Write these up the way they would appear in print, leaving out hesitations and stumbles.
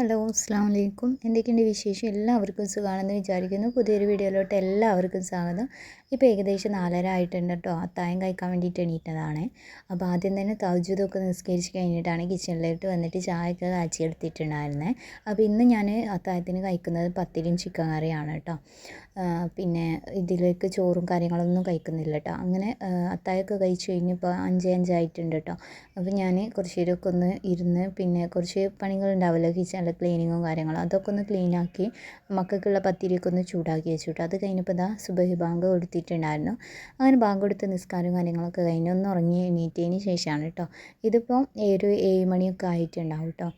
Hello അസ്സാം വലൈക്കും. എന്തൊക്കെയുണ്ട് വിശേഷം? എല്ലാവർക്കും സുഖമാണെന്ന് വിചാരിക്കുന്നു. പുതിയൊരു വീഡിയോയിലോട്ട് എല്ലാവർക്കും സ്വാഗതം. ഇപ്പോൾ ഏകദേശം 4:30 ആയിട്ടുണ്ട് കേട്ടോ. അത്താഴം കഴിക്കാൻ വേണ്ടിയിട്ട് എണീറ്റതാണ്. അപ്പോൾ ആദ്യം തന്നെ തഹജ്ജുദൊക്കെ നിസ്കരിച്ച് കഴിഞ്ഞിട്ടാണ് കിച്ചണിലോട്ട് വന്നിട്ട് ചായയൊക്കെ കാച്ചിയെടുത്തിട്ടുണ്ടായിരുന്നത്. അപ്പോൾ ഇന്ന് ഞാൻ അത്താഴത്തിന് കഴിക്കുന്നത് പത്തിരിയും ചിക്കൻ കറിയാണ് കേട്ടോ. പിന്നെ ഇതിലേക്ക് ചോറും കാര്യങ്ങളൊന്നും കഴിക്കുന്നില്ല കേട്ടോ. അങ്ങനെ അത്താഴമൊക്കെ കഴിച്ച് കഴിഞ്ഞപ്പോൾ 5 ആയിട്ടുണ്ട് കേട്ടോ. അപ്പോൾ ഞാൻ കുറച്ച് നേരമൊക്കെ ഒന്ന് ഇരുന്ന് പിന്നെ കുറച്ച് പണികളുണ്ടാവുമല്ലോ കിച്ചണിൽ, ക്ലീനിങ്ങും കാര്യങ്ങളും, അതൊക്കെ ഒന്ന് ക്ലീനാക്കി മക്കൾക്കുള്ള പത്തിരിയൊക്കെ ഒന്ന് ചൂടാക്കി വെച്ചു കേട്ടോ. അത് കഴിഞ്ഞപ്പോൾ ഇതാ സുബഹി ബാങ്ക് കൊടുത്തിട്ടുണ്ടായിരുന്നു. അങ്ങനെ ബാങ്ക് കൊടുത്ത് നിസ്കാരവും കാര്യങ്ങളൊക്കെ കഴിഞ്ഞ് ഒന്ന് ഉറങ്ങി എണീറ്റതിന് ശേഷമാണ് കേട്ടോ. ഇതിപ്പോൾ 7 മണിയൊക്കെ ആയിട്ടുണ്ടാവും കേട്ടോ.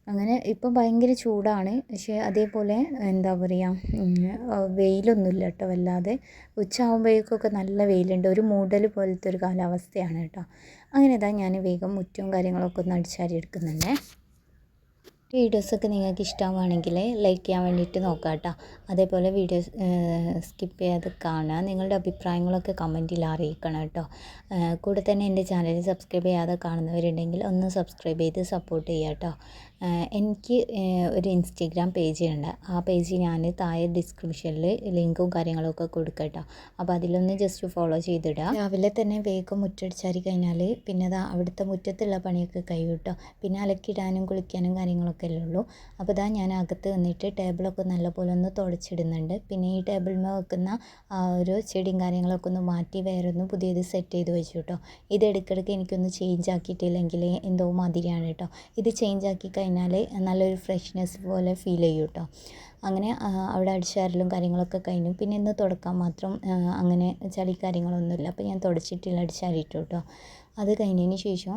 അങ്ങനെ ഇപ്പം ഭയങ്കര ചൂടാണ്. പക്ഷേ അതേപോലെ എന്താ പറയുക, വെയിലൊന്നുമില്ല കേട്ടോ വല്ലാതെ. ഉച്ച ആകുമ്പോഴേക്കൊക്കെ നല്ല വെയിലുണ്ട്. ഒരു മൂടൽ പോലത്തെ ഒരു കാലാവസ്ഥയാണ് കേട്ടോ. അങ്ങനെ ഇതാ ഞാൻ വേഗം മുറ്റവും കാര്യങ്ങളൊക്കെ ഒന്ന് അടിച്ചാരി എടുക്കുന്നുണ്ട്. വീഡിയോസൊക്കെ നിങ്ങൾക്ക് ഇഷ്ടമാവുകയാണെങ്കിൽ ലൈക്ക് ചെയ്യാൻ വേണ്ടിയിട്ട് നോക്കാം കേട്ടോ. അതേപോലെ വീഡിയോസ് സ്കിപ്പ് ചെയ്യാതെ കാണുക. നിങ്ങളുടെ അഭിപ്രായങ്ങളൊക്കെ കമൻറ്റിൽ അറിയിക്കണം കേട്ടോ. കൂടെ തന്നെ എൻ്റെ ചാനൽ സബ്സ്ക്രൈബ് ചെയ്യാതെ കാണുന്നവരുണ്ടെങ്കിൽ ഒന്ന് സബ്സ്ക്രൈബ് ചെയ്ത് സപ്പോർട്ട് ചെയ്യുക കേട്ടോ. എനിക്ക് ഒരു ഇൻസ്റ്റഗ്രാം പേജ് ഉണ്ട്. ആ പേജ് ഞാൻ താഴെ ഡിസ്ക്രിപ്ഷനിൽ ലിങ്കും കാര്യങ്ങളൊക്കെ കൊടുക്കാം കേട്ടോ. അപ്പോൾ അതിലൊന്ന് ജസ്റ്റ് ഫോളോ ചെയ്തിടുക. രാവിലെ തന്നെ വേഗം മുറ്റടിച്ചാരി കഴിഞ്ഞാൽ പിന്നെ അവിടുത്തെ മുറ്റത്തുള്ള പണിയൊക്കെ കഴിയും കേട്ടോ. പിന്നെ അലക്കിടാനും കുളിക്കാനും കാര്യങ്ങളൊക്കെ അല്ലേ ഉള്ളൂ. അപ്പോൾ ഞാൻ അകത്ത് വന്നിട്ട് ടേബിളൊക്കെ നല്ലപോലെ ഒന്ന് തുടച്ചിടുന്നുണ്ട്. പിന്നെ ഈ ടേബിളിൽ വെക്കുന്ന ആ ഒരു ചെടിയും കാര്യങ്ങളൊക്കെ ഒന്ന് മാറ്റി വേറൊന്ന് പുതിയത് സെറ്റ് ചെയ്ത് വെച്ചു കേട്ടോ. ഇത് ഇടയ്ക്കിടയ്ക്ക് എനിക്കൊന്ന് ചേഞ്ച് ആക്കിയിട്ടില്ലെങ്കിൽ എന്തോ മാതിരിയാണ് കേട്ടോ. ഇത് ചേഞ്ച് ആക്കി കഴിഞ്ഞാൽ നല്ലൊരു ഫ്രഷ്നെസ് പോലെ ഫീൽ ചെയ്യും കേട്ടോ. അങ്ങനെ അവിടെ അടിച്ചാരലും കാര്യങ്ങളൊക്കെ കഴിഞ്ഞു. പിന്നെ ഇന്ന് തുടക്കാൻ മാത്രം അങ്ങനെ ചളി കാര്യങ്ങളൊന്നുമില്ല. അപ്പോൾ ഞാൻ തുടച്ചിട്ടില്ല, അടിച്ചാരിട്ടു കേട്ടോ. അത് കഴിഞ്ഞതിന് ശേഷം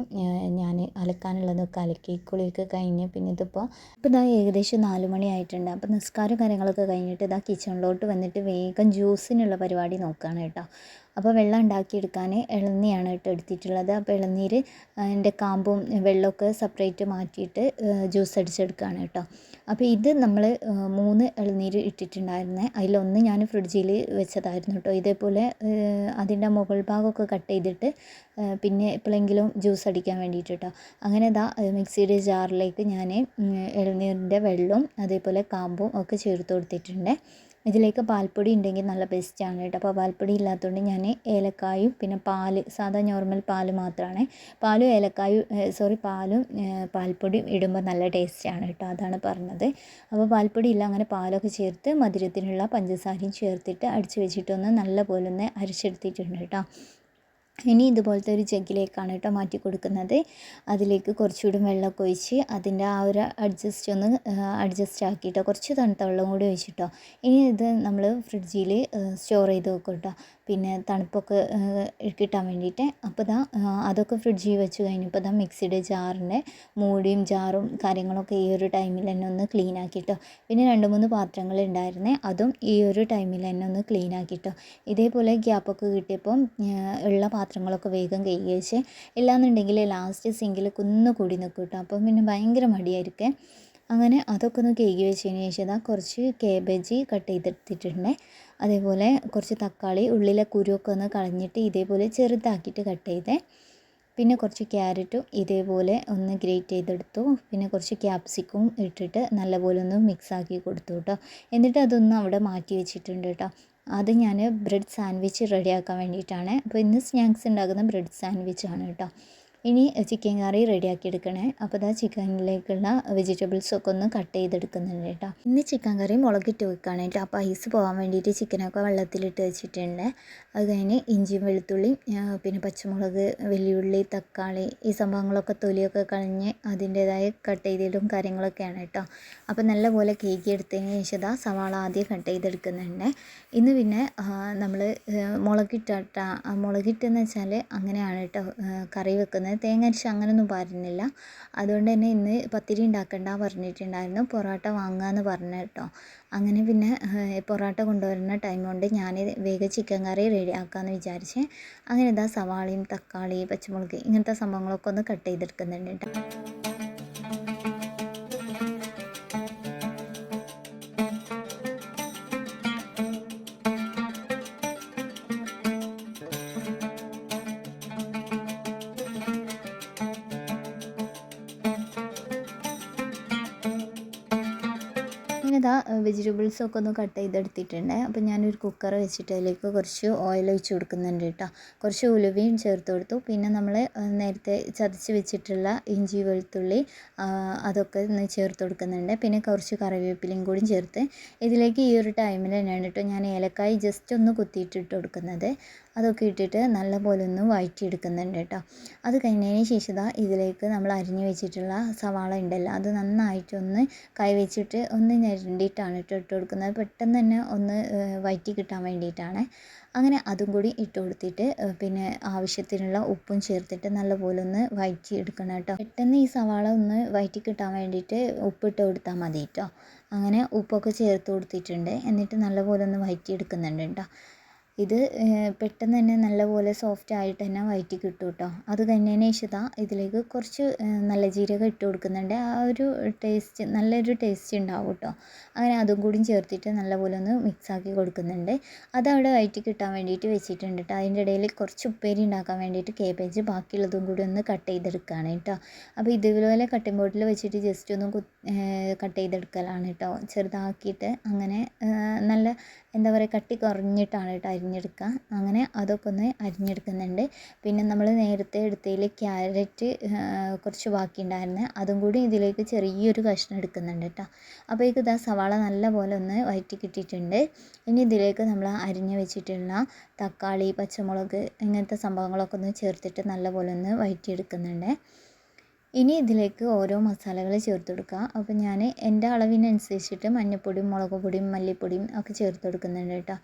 ഞാൻ അലക്കാനുള്ളതൊക്കെ അലക്കി കുളിയൊക്കെ കഴിഞ്ഞ് പിന്നെ ഇപ്പോൾ ഏകദേശം 4 മണി ആയിട്ടുണ്ട്. അപ്പോൾ നിസ്കാരം കാര്യങ്ങളൊക്കെ കഴിഞ്ഞിട്ട് കിച്ചണിലോട്ട് വന്നിട്ട് വേഗം ജ്യൂസിനുള്ള പരിപാടി നോക്കുകയാണ് കേട്ടോ. അപ്പോൾ വെള്ളം ഉണ്ടാക്കിയെടുക്കാൻ ഇളനിയാണ് കേട്ടോ എടുത്തിട്ടുള്ളത്. അപ്പോൾ ഇളനീര് എൻ്റെ കാമ്പും വെള്ളമൊക്കെ സെപ്പറേറ്റ് മാറ്റിയിട്ട് ജ്യൂസ് അടിച്ചെടുക്കുകയാണ് കേട്ടോ. അപ്പോൾ ഇത് നമ്മൾ 3 ഇളനീര് ഇട്ടിട്ടുണ്ടായിരുന്നത്. അതിലൊന്ന് ഞാൻ ഫ്രിഡ്ജിൽ വെച്ചതായിരുന്നു കേട്ടോ. ഇതേപോലെ അതിൻ്റെ മുകൾ ഭാഗമൊക്കെ കട്ട് ചെയ്തിട്ട് പിന്നെ എപ്പോഴെങ്കിലും ജ്യൂസ് അടിക്കാൻ വേണ്ടിയിട്ട് കേട്ടോ. അങ്ങനെ മിക്സിയുടെ ജാറിലേക്ക് ഞാൻ ഇളനീരിൻ്റെ വെള്ളവും അതേപോലെ കാമ്പും ഒക്കെ ചേർത്ത് കൊടുത്തിട്ടുണ്ട്. ഇതിലേക്ക് പാൽപ്പൊടി ഉണ്ടെങ്കിൽ നല്ല ബെസ്റ്റാണ് കേട്ടോ. അപ്പോൾ പാൽപ്പൊടി ഇല്ലാത്തതുകൊണ്ട് ഞാൻ ഏലക്കായും പിന്നെ പാല്, സാധാ നോർമൽ പാല് മാത്രമാണ്. പാലും ഏലക്കായും പാലും പാൽപ്പൊടിയും ഇടുമ്പോൾ നല്ല ടേസ്റ്റാണ് കേട്ടോ. അതാണ് പറഞ്ഞത്. അപ്പോൾ പാൽപ്പൊടി ഇല്ല, അങ്ങനെ പാലൊക്കെ ചേർത്ത് മധുരത്തിനുള്ള പഞ്ചസാരയും ചേർത്തിട്ട് അടിച്ച് വെച്ചിട്ടൊന്ന് നല്ല പോലെ ഒന്ന് അരച്ചെടുത്തിട്ടുണ്ട് കേട്ടോ. ഇനി ഇതുപോലത്തെ ഒരു ജഗ്ഗിലേക്കാണ് കേട്ടോ മാറ്റി കൊടുക്കുന്നത്. അതിലേക്ക് കുറച്ചുകൂടി വെള്ളമൊക്കെ ഒഴിച്ച് അതിൻ്റെ ആ ഒരു അഡ്ജസ്റ്റ് ആക്കിയിട്ടോ കുറച്ച് തണുത്ത വെള്ളം കൂടി ഒഴിച്ചിട്ടോ. ഇനി ഇത് നമ്മൾ ഫ്രിഡ്ജിൽ സ്റ്റോർ ചെയ്ത് വെക്കും കേട്ടോ. പിന്നെ തണുപ്പൊക്കെ കിട്ടാൻ വേണ്ടിയിട്ട്. അപ്പോൾ അതൊക്കെ ഫ്രിഡ്ജിൽ വെച്ച് കഴിഞ്ഞപ്പോൾ മിക്സിയുടെ ജാറിൻ്റെ മൂടിയും ജാറും കാര്യങ്ങളൊക്കെ ഈ ഒരു ടൈമിൽ തന്നെ ഒന്ന് ക്ലീൻ ആക്കിയിട്ടോ. പിന്നെ 2-3 പാത്രങ്ങൾ ഉണ്ടായിരുന്നേ, അതും ഈ ഒരു ടൈമിൽ തന്നെ ഒന്ന് ക്ലീൻ ആക്കിയിട്ടോ. ഇതേപോലെ ഗ്യാപ്പൊക്കെ കിട്ടിയപ്പം ഉള്ള പാത്രങ്ങളൊക്കെ വേഗം കഴുകി വെച്ച്, ഇല്ലാന്നുണ്ടെങ്കിൽ ലാസ്റ്റ് സിങ്കിൽ കുന്നുകൂടി നിൽക്കും കേട്ടോ. അപ്പം പിന്നെ ഭയങ്കര മടിയായിരിക്കും. അങ്ങനെ അതൊക്കെ ഒന്ന് കഴുകി വെച്ചതിന് ശേഷം കുറച്ച് കേബേജ് കട്ട് ചെയ്തെടുത്തിട്ടുണ്ട്. അതേപോലെ കുറച്ച് തക്കാളി ഉള്ളിലെ കുരുവൊക്കെ ഒന്ന് കളഞ്ഞിട്ട് ഇതേപോലെ ചെറുതാക്കിയിട്ട് കട്ട് ചെയ്തേ. പിന്നെ കുറച്ച് ക്യാരറ്റും ഇതേപോലെ ഒന്ന് ഗ്രേറ്റ് ചെയ്തെടുത്തു. പിന്നെ കുറച്ച് ക്യാപ്സിക്കും ഇട്ടിട്ട് നല്ലപോലെ ഒന്ന് മിക്സാക്കി കൊടുത്തു കേട്ടോ. എന്നിട്ട് അതൊന്ന് അവിടെ മാറ്റി വെച്ചിട്ടുണ്ട് കേട്ടോ. അത് ഞാൻ ബ്രെഡ് സാൻഡ്വിച്ച് റെഡിയാക്കാൻ വേണ്ടിയിട്ടാണ്. അപ്പോൾ ഇന്ന് സ്നാക്സ് ഉണ്ടാക്കുന്ന ബ്രെഡ് സാൻഡ്വിച്ചാണ് കേട്ടോ. ഇനി ചിക്കൻ കറി റെഡിയാക്കി എടുക്കണേ. അപ്പോൾ ചിക്കനിലേക്കുള്ള വെജിറ്റബിൾസൊക്കെ ഒന്ന് കട്ട് ചെയ്തെടുക്കുന്നുണ്ട് കേട്ടോ. ഇന്ന് ചിക്കൻ കറി മുളകിട്ട് വെക്കുകയാണ് കേട്ടോ. അപ്പോൾ ഐസ് പോകാൻ വേണ്ടിയിട്ട് ചിക്കനൊക്കെ വെള്ളത്തിലിട്ട് വെച്ചിട്ടുണ്ട്. അത് കഴിഞ്ഞ് ഇഞ്ചിയും വെളുത്തുള്ളിയും പിന്നെ പച്ചമുളക്, വെല്ലുള്ളി, തക്കാളി ഈ സംഭവങ്ങളൊക്കെ തൊലിയൊക്കെ കളഞ്ഞ് അതിൻ്റേതായ കട്ട് ചെയ്തിടും കാര്യങ്ങളൊക്കെയാണ് കേട്ടോ. അപ്പോൾ നല്ലപോലെ കേക്ക് എടുത്തതിന് ശേഷം സവാള ആദ്യം കട്ട് ചെയ്തെടുക്കുന്നുണ്ട്. ഇന്ന് പിന്നെ നമ്മൾ മുളകിട്ടെന്ന് വെച്ചാൽ അങ്ങനെയാണ് കേട്ടോ കറി വെക്കുന്നത്. തേങ്ങ അരച്ച് അങ്ങനെയൊന്നും പാരുന്നില്ല. അതുകൊണ്ട് തന്നെ ഇന്ന് പത്തിരി ഉണ്ടാക്കണ്ട പറഞ്ഞിട്ടുണ്ടായിരുന്നു, പൊറോട്ട വാങ്ങാമെന്ന് പറഞ്ഞു കേട്ടോ. അങ്ങനെ പിന്നെ പൊറോട്ട കൊണ്ടുവരുന്ന ടൈം കൊണ്ട് ഞാൻ വേഗം ചിക്കൻ കറി റെഡിയാക്കാമെന്ന് വിചാരിച്ച് അങ്ങനെ സവാളയും തക്കാളി, പച്ചമുളക് ഇങ്ങനത്തെ സംഭവങ്ങളൊക്കെ ഒന്ന് കട്ട് ചെയ്തെടുക്കുന്നുണ്ട് കേട്ടോ. അങ്ങനെ ഇതാ വെജിറ്റബിൾസൊക്കെ ഒന്ന് കട്ട് ചെയ്തെടുത്തിട്ടുണ്ട്. അപ്പോൾ ഞാനൊരു കുക്കർ വെച്ചിട്ട് അതിലേക്ക് കുറച്ച് ഓയിൽ ഒഴിച്ച് കൊടുക്കുന്നുണ്ട് കേട്ടോ. കുറച്ച് ഉലുവയും ചേർത്ത് കൊടുത്തു. പിന്നെ നമ്മൾ നേരത്തെ ചതച്ച് വെച്ചിട്ടുള്ള ഇഞ്ചി വെളുത്തുള്ളി അതൊക്കെ ഒന്ന് ചേർത്ത് കൊടുക്കുന്നുണ്ട്. പിന്നെ കുറച്ച് കറിവേപ്പിലയും കൂടി ചേർത്ത് ഇതിലേക്ക് ഈ ഒരു ടൈമിൽ തന്നെയാണ് കേട്ടോ ഞാൻ ഏലക്കായ് ജസ്റ്റ് ഒന്ന് കുത്തിയിട്ടിട്ട് കൊടുക്കുന്നത്. അതൊക്കെ ഇട്ടിട്ട് നല്ലപോലെ ഒന്ന് വഴറ്റിയെടുക്കുന്നുണ്ട് കേട്ടോ. അത് കഴിഞ്ഞതിന് ശേഷം ഇതിലേക്ക് നമ്മൾ അരിഞ്ഞു വെച്ചിട്ടുള്ള സവാള ഉണ്ടല്ലോ അത് നന്നായിട്ടൊന്ന് കൈ വെച്ചിട്ട് ഒന്ന് ഞെരണ്ടിയിട്ടാണ് ഇട്ട് കൊടുക്കുന്നത്. പെട്ടെന്ന് തന്നെ ഒന്ന് വഴറ്റി കിട്ടാൻ വേണ്ടിയിട്ടാണ്. അങ്ങനെ അതും കൂടി ഇട്ട് കൊടുത്തിട്ട് പിന്നെ ആവശ്യത്തിനുള്ള ഉപ്പും ചേർത്തിട്ട് നല്ലപോലെ ഒന്ന് വഴറ്റി എടുക്കണം കേട്ടോ. പെട്ടെന്ന് ഈ സവാള ഒന്ന് വഴറ്റി കിട്ടാൻ വേണ്ടിയിട്ട് ഉപ്പിട്ട് കൊടുത്താൽ മതി കേട്ടോ. അങ്ങനെ ഉപ്പൊക്കെ ചേർത്ത് കൊടുത്തിട്ടുണ്ട്. എന്നിട്ട് നല്ലപോലെ ഒന്ന് വഴറ്റി എടുക്കുന്നുണ്ട് കേട്ടോ. ഇത് പെട്ടെന്ന് തന്നെ നല്ലപോലെ സോഫ്റ്റ് ആയിട്ട് തന്നെ വഴറ്റി കിട്ടും കേട്ടോ. അത് കഴിഞ്ഞതിന് ശേഷം ഇതിലേക്ക് കുറച്ച് നല്ല ജീരകം ഇട്ട് കൊടുക്കുന്നുണ്ട്. ആ ഒരു ടേസ്റ്റ് നല്ലൊരു ടേസ്റ്റ് ഉണ്ടാവും കേട്ടോ. അങ്ങനെ അതും കൂടി ചേർത്തിട്ട് നല്ലപോലെ ഒന്ന് മിക്സാക്കി കൊടുക്കുന്നുണ്ട്. അതവിടെ വഴറ്റി കിട്ടാൻ വേണ്ടിയിട്ട് വെച്ചിട്ടുണ്ട് കേട്ടോ. അതിൻ്റെ ഇടയിൽ കുറച്ച് ഉപ്പേരി ഉണ്ടാക്കാൻ വേണ്ടിയിട്ട് കേബേജ് ബാക്കിയുള്ളതും കൂടി ഒന്ന് കട്ട് ചെയ്തെടുക്കുകയാണ് കേട്ടോ. അപ്പോൾ ഇതുപോലെ കട്ടിംഗ് ബോർഡിൽ വെച്ചിട്ട് ജസ്റ്റ് ഒന്ന് കട്ട് ചെയ്തെടുക്കലാണ് കേട്ടോ. ചെറുതാക്കിയിട്ട് അങ്ങനെ നല്ല എന്താ പറയുക കട്ടി കുറഞ്ഞിട്ടാണ് കേട്ടോ അരിഞ്ഞെടുക്കുക. അങ്ങനെ അതൊക്കെ ഒന്ന് അരിഞ്ഞെടുക്കുന്നുണ്ട്. പിന്നെ നമ്മൾ നേരത്തെ എടുത്തതിൽ ക്യാരറ്റ് കുറച്ച് ബാക്കിയുണ്ടായിരുന്നു. അതും കൂടി ഇതിലേക്ക് ചെറിയൊരു കഷ്ണം എടുക്കുന്നുണ്ട് കേട്ടോ. അപ്പോഴേക്ക് ഇതാ സവാള നല്ലപോലെ ഒന്ന് വഴറ്റി കിട്ടിയിട്ടുണ്ട്. ഇനി ഇതിലേക്ക് നമ്മൾ അരിഞ്ഞ് വെച്ചിട്ടുള്ള തക്കാളി, പച്ചമുളക് ഇങ്ങനത്തെ സംഭവങ്ങളൊക്കെ ഒന്ന് ചേർത്തിട്ട് നല്ലപോലെ ഒന്ന് വഴറ്റിയെടുക്കുന്നുണ്ട്. ഇനി ഇതിലേക്ക് ഓരോ മസാലകൾ ചേർത്ത് കൊടുക്കുക. അപ്പോൾ ഞാൻ എൻ്റെ അളവിനനുസരിച്ചിട്ട് മഞ്ഞൾപ്പൊടിയും മുളക് പൊടിയും മല്ലിപ്പൊടിയും ഒക്കെ ചേർത്ത് കൊടുക്കുന്നുണ്ട് കേട്ടോ.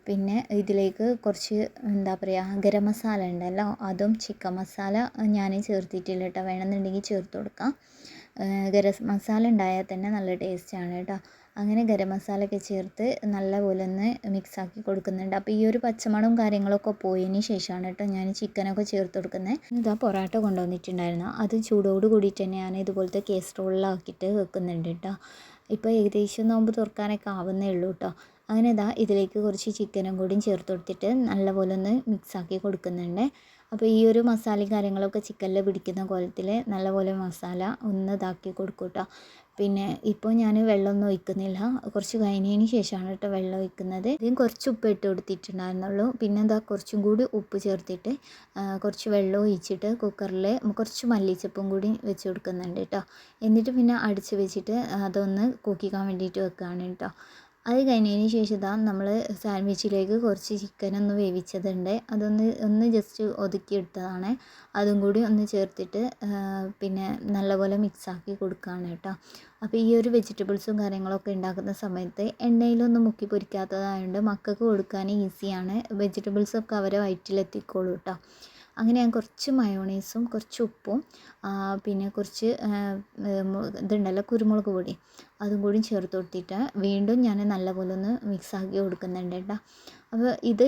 പിന്നെ ഇതിലേക്ക് കുറച്ച് എന്താ പറയുക ഗരം മസാല ഉണ്ടല്ലോ അതും ചിക്കൻ മസാല ഞാൻ ചേർത്തിട്ടില്ല കേട്ടോ. വേണമെന്നുണ്ടെങ്കിൽ ചേർത്ത് കൊടുക്കാം. ഗരം മസാല ഉണ്ടായാൽ തന്നെ നല്ല ടേസ്റ്റാണ് കേട്ടോ. അങ്ങനെ ഗരം മസാലയൊക്കെ ചേർത്ത് നല്ലപോലെ ഒന്ന് മിക്സാക്കി കൊടുക്കുന്നുണ്ട്. അപ്പോൾ ഈ ഒരു പച്ചമണവും കാര്യങ്ങളൊക്കെ പോയതിന് ശേഷമാണ് കേട്ടോ ഞാൻ ചിക്കനൊക്കെ ചേർത്ത് കൊടുക്കുന്നത്. ഇതാ പൊറോട്ട കൊണ്ടുവന്നിട്ടുണ്ടായിരുന്നു. അത് ചൂടോട് കൂടിയിട്ട് തന്നെ ഞാൻ ഇതുപോലത്തെ കേസറോളിലാക്കിയിട്ട് വെക്കുന്നുണ്ട് കേട്ടോ. ഇപ്പോൾ ഏകദേശം നോമ്പ് തുറക്കാനൊക്കെ ആവുന്നേ ഉള്ളൂ കേട്ടോ. അങ്ങനെ ഇതാ ഇതിലേക്ക് കുറച്ച് ചിക്കനും കൂടിയും ചേർത്ത് കൊടുത്തിട്ട് നല്ലപോലെ ഒന്ന് മിക്സാക്കി കൊടുക്കുന്നുണ്ട്. അപ്പോൾ ഈ ഒരു മസാലയും കാര്യങ്ങളൊക്കെ ചിക്കനിൽ പിടിക്കുന്ന കോലത്തിൽ നല്ലപോലെ മസാല ഒന്ന് ഇതാക്കി കൊടുക്കും കേട്ടോ. പിന്നെ ഇപ്പോൾ ഞാൻ വെള്ളമൊന്നും ഒഴിക്കുന്നില്ല. കുറച്ച് കഴിഞ്ഞതിന് ശേഷമാണ് കേട്ടോ വെള്ളം ഒഴിക്കുന്നത്. ഇതിന് കുറച്ച് ഉപ്പ് ഇട്ട് കൊടുത്തിട്ടുണ്ടായിരുന്നുള്ളൂ. പിന്നെ എന്താ കുറച്ചും കൂടി ഉപ്പ് ചേർത്തിട്ട് കുറച്ച് വെള്ളം ഒഴിച്ചിട്ട് കുക്കറിൽ കുറച്ച് മല്ലിച്ചപ്പും കൂടി വെച്ച് കൊടുക്കുന്നുണ്ട് കേട്ടോ. എന്നിട്ട് പിന്നെ അടിച്ച് വെച്ചിട്ട് അതൊന്ന് കുക്കിക്കാൻ വേണ്ടിയിട്ട് വെക്കുകയാണ് കേട്ടോ. അത് കഴിഞ്ഞതിന് ശേഷം ഇതാ നമ്മൾ സാൻഡ്വിച്ചിലേക്ക് കുറച്ച് ചിക്കനൊന്ന് വേവിച്ചതുണ്ട്. ഒന്ന് ജസ്റ്റ് ഒതുക്കിയെടുത്തതാണ്. അതും കൂടി ഒന്ന് ചേർത്തിട്ട് പിന്നെ നല്ലപോലെ മിക്സാക്കി കൊടുക്കുകയാണ് കേട്ടോ. അപ്പോൾ ഈ ഒരു വെജിറ്റബിൾസും കാര്യങ്ങളൊക്കെ ഉണ്ടാക്കുന്ന സമയത്ത് എണ്ണയിലൊന്നും മുക്കി പൊരിക്കാത്തതായതുകൊണ്ട് മക്കൾക്ക് കൊടുക്കാൻ ഈസിയാണ്. വെജിറ്റബിൾസൊക്കെ അവരെ വയറ്റിലെത്തിക്കോളൂ കേട്ടോ. അങ്ങനെ ഞാൻ കുറച്ച് മയോണൈസും കുറച്ച് ഉപ്പും പിന്നെ കുറച്ച് ഇതുണ്ടല്ലോ കുരുമുളക് പൊടി അതും കൂടി ചേർത്ത് കൊടുത്തിട്ട് വീണ്ടും ഞാൻ നല്ലപോലെ ഒന്ന് മിക്സാക്കി കൊടുക്കുന്നുണ്ട് കേട്ടോ. അപ്പോൾ ഇത്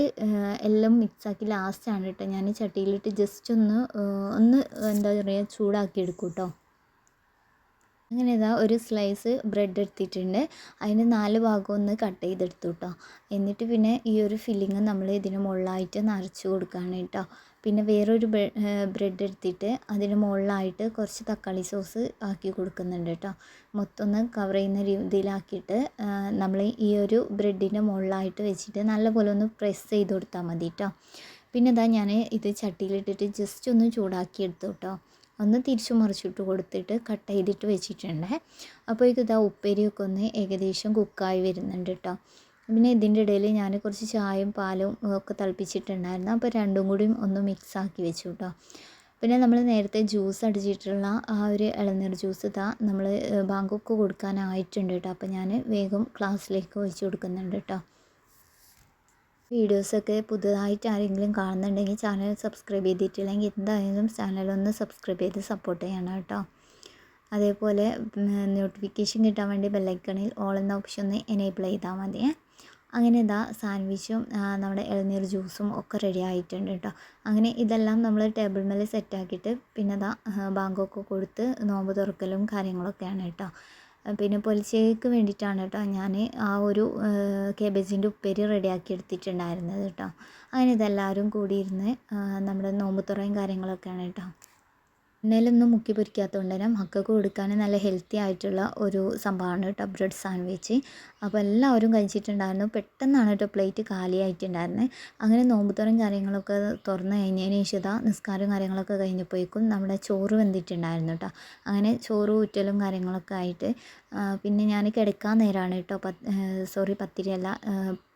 എല്ലാം മിക്സാക്കി ലാസ്റ്റാണ് കേട്ടോ ഞാൻ ചട്ടിയിലിട്ട് ജസ്റ്റ് ഒന്ന് എന്താ പറയുക ചൂടാക്കി എടുക്കും കേട്ടോ. അങ്ങനെ ഇതാ ഒരു സ്ലൈസ് ബ്രെഡ് എടുത്തിട്ടുണ്ട്. അതിന് 4 ഭാഗം ഒന്ന് കട്ട് ചെയ്തെടുത്തു കേട്ടോ. എന്നിട്ട് പിന്നെ ഈ ഒരു ഫില്ലിങ് നമ്മൾ ഇതിന് മുകളിലായിട്ട് നിറച്ച് കൊടുക്കുകയാണ് കേട്ടോ. പിന്നെ വേറൊരു ബ്രെഡ് എടുത്തിട്ട് അതിന് മുകളിലായിട്ട് കുറച്ച് തക്കാളി സോസ് ആക്കി കൊടുക്കുന്നുണ്ട് കേട്ടോ. മൊത്തം ഒന്ന് കവർ ചെയ്യുന്ന രീതിയിലാക്കിയിട്ട് നമ്മൾ ഈ ഒരു ബ്രെഡിൻ്റെ മുകളിലായിട്ട് വെച്ചിട്ട് നല്ലപോലെ ഒന്ന് പ്രസ് ചെയ്ത് കൊടുത്താൽ മതി കേട്ടോ. പിന്നെ ഇതാ ഞാൻ ഇത് ചട്ടിയിലിട്ടിട്ട് ജസ്റ്റ് ഒന്ന് ചൂടാക്കി എടുത്തു കേട്ടോ. ഒന്ന് തിരിച്ചു മറിച്ചിട്ട് കൊടുത്തിട്ട് കട്ട് ചെയ്തിട്ട് വെച്ചിട്ടുണ്ട്. അപ്പോൾ ഇതാ ഉപ്പേരിയൊക്കെ ഒന്ന് ഏകദേശം കുക്കായി വരുന്നുണ്ട് കേട്ടോ. പിന്നെ ഇതിൻ്റെ ഇടയിൽ ഞാൻ കുറച്ച് ചായയും പാലും ഒക്കെ തിളപ്പിച്ചിട്ടുണ്ടായിരുന്നു. അപ്പോൾ രണ്ടും കൂടി ഒന്ന് മിക്സാക്കി വെച്ചു കേട്ടോ. പിന്നെ നമ്മൾ നേരത്തെ ജ്യൂസ് അടിച്ചിട്ടുള്ള ആ ഒരു ഇളനീർ ജ്യൂസ് നമ്മൾ ബാങ്കൊക്കെ കൊടുക്കാനായിട്ടുണ്ട് കേട്ടോ. അപ്പോൾ ഞാൻ വേഗം ക്ലാസ്സിലേക്ക് ഒഴിച്ച് കൊടുക്കുന്നുണ്ട് കേട്ടോ. വീഡിയോസൊക്കെ പുതുതായിട്ട് ആരെങ്കിലും കാണുന്നുണ്ടെങ്കിൽ ചാനൽ സബ്സ്ക്രൈബ് ചെയ്തിട്ടില്ലെങ്കിൽ എന്തായാലും ചാനലൊന്ന് സബ്സ്ക്രൈബ് ചെയ്ത് സപ്പോർട്ട് ചെയ്യണം കേട്ടോ. അതേപോലെ നോട്ടിഫിക്കേഷൻ കിട്ടാൻ വേണ്ടി ബെല്ലൈക്കണിൽ ഓൾ എന്ന ഓപ്ഷൻ ഒന്ന് എനേബിൾ ചെയ്താൽ മതി. അങ്ങനെ ഇതാ സാൻഡ്വിച്ചും നമ്മുടെ ഇളനീർ ജ്യൂസും ഒക്കെ റെഡി ആയിട്ടുണ്ട് കേട്ടോ. അങ്ങനെ ഇതെല്ലാം നമ്മൾ ടേബിൾ മേലെ സെറ്റാക്കിയിട്ട് പിന്നെ ബാങ്കൊക്കെ കൊടുത്ത് നോമ്പ് തുറക്കലും കാര്യങ്ങളൊക്കെയാണ് കേട്ടോ. പിന്നെ പൊലിച്ചയ്ക്ക് വേണ്ടിയിട്ടാണ് കേട്ടോ ഞാൻ ആ ഒരു കേബേജിൻ്റെ ഉപ്പേരി റെഡിയാക്കി എടുത്തിട്ടുണ്ടായിരുന്നത് കേട്ടോ. അങ്ങനെ ഇതെല്ലാവരും കൂടി ഇരുന്ന് നമ്മുടെ നോമ്പ് തുറയും കാര്യങ്ങളൊക്കെയാണ് കേട്ടോ. എണ്ണയിലൊന്നും മുക്കി പൊരിക്കാത്തതുകൊണ്ട് തന്നെ മക്കൾക്ക് കൊടുക്കാൻ നല്ല ഹെൽത്തി ആയിട്ടുള്ള ഒരു സംഭവമാണ് കേട്ടോ ബ്രെഡ് സാൻഡ്വിച്ച്. അപ്പോൾ എല്ലാവരും കഴിച്ചിട്ടുണ്ടായിരുന്നു. പെട്ടെന്നാണ് കേട്ടോ പ്ലേറ്റ് കാലിയായിട്ടുണ്ടായിരുന്നത്. അങ്ങനെ നോമ്പുതുറയും കാര്യങ്ങളൊക്കെ തുറന്ന് കഴിഞ്ഞതിന് ശേഷം ഇതാ നിസ്കാരവും കാര്യങ്ങളൊക്കെ കഴിഞ്ഞപ്പോഴേക്കും നമ്മുടെ ചോറ് വെന്തിട്ടുണ്ടായിരുന്നു കേട്ടോ. അങ്ങനെ ചോറ് ഊറ്റലും കാര്യങ്ങളൊക്കെ ആയിട്ട് പിന്നെ ഞാൻ കിടക്കാൻ നേരമാണ് കേട്ടോ പത്തിരിയല്ല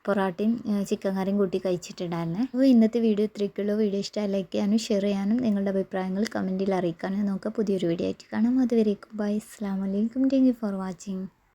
പൊറാട്ടയും ചിക്കൻ കറിയും കൂട്ടി കഴിച്ചിട്ടുണ്ടായിരുന്നത്. അപ്പോൾ ഇന്നത്തെ വീഡിയോ ഇത്രയൊക്കെയുള്ളൂ. വീഡിയോ ഇഷ്ടമായി ലൈക്ക് ചെയ്യാനും ഷെയർ ചെയ്യാനും നിങ്ങളുടെ അഭിപ്രായങ്ങൾ കമൻറ്റിൽ അറിയിക്കാനും നമുക്ക് പുതിയൊരു വീഡിയോ ആയിട്ട് കാണാം. അതുവരേക്കും ബൈ. അസ്സലാമു അലൈക്കും. Thank you for watching.